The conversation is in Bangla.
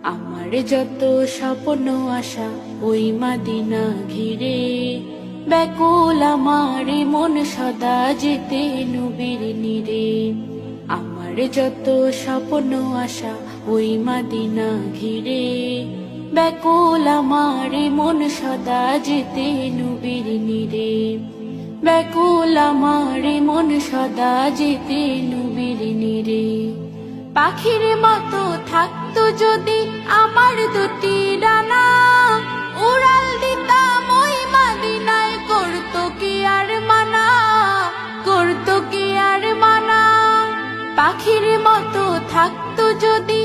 আমার যত স্বপ্ন আশা ওই মাদিনা ঘিরে, ব্যাকুল আমার মন সদা যেতে নবীর নিরে। আমার যত স্বপ্ন আশা ওই মাদিনা ঘিরে, ব্যাকুল আমার মন সদা যেতে নবীর নিরে। ব্যাকুল আমার মন সদা যেতে নবীর নিরে। পাখির মতো থাকতো যদি আমার দুটি ডানা, উড়াল দিতাম ওই মাদিনায়, করতো কি আর মানা, করতো কি আর মানা। পাখির মতো থাকতো যদি